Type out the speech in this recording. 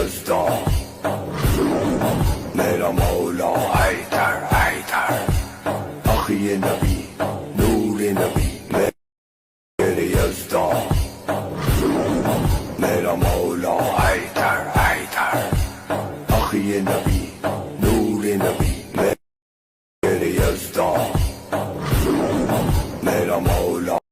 यज़्दा मेरा मौला हैदर हैदर अखिए नबी नूरे नबी मेरे यज़्दा मेरा मौला हैदर हैदर अखिए नबी नूरे नबी मेरे यज़्दा मेरा मौला